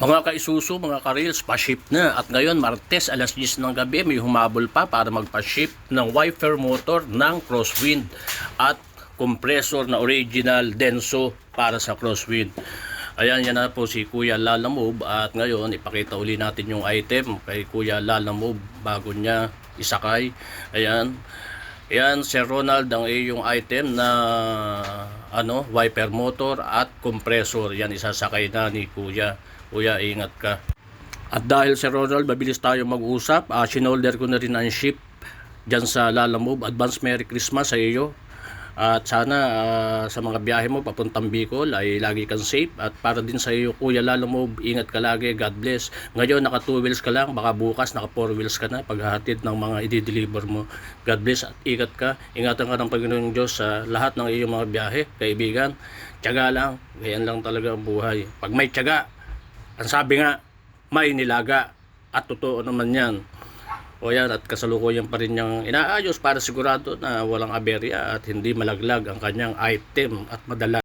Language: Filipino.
Mga ka-Isuzu, mga ka-Reels, pa-ship na. At ngayon, Martes, alas 10 ng gabi, may humabol pa para magpa-ship ng wiper motor ng Crosswind at compressor na original Denso para sa Crosswind. Ayan, yan na po si Kuya Lalamove. At ngayon, ipakita uli natin yung item kay Kuya Lalamove bago niya isakay. Ayan. Ayan, Sir Ronald, ang iyong item na wiper motor at compressor. Yan, isasakay na ni Kuya. Kuya, ingat ka. At dahil Sir Ronald, mabilis tayo mag-usap, sinolder ko na rin ang ship dyan sa Lalamove. Advance Merry Christmas sa iyo. At sana sa mga biyahe mo papuntang Bicol ay lagi kang safe. At para din sa iyo, Kuya Lalamove, ingat ka lagi, God bless. Ngayon naka 2 wheels ka lang, baka bukas naka 4 wheels ka na paghahatid ng mga i-deliver mo. God bless at ingat ka. Ingatan ka ng Panginoon Diyos sa lahat ng iyong mga biyahe, kaibigan. Tiyaga lang, ganyan lang talaga ang buhay. Pag may tiyaga, ang sabi nga, may nilaga. At totoo naman yan. O yan, at kasalukuyan pa rin niyang inaayos para sigurado na walang aberya at hindi malaglag ang kanyang item at madala.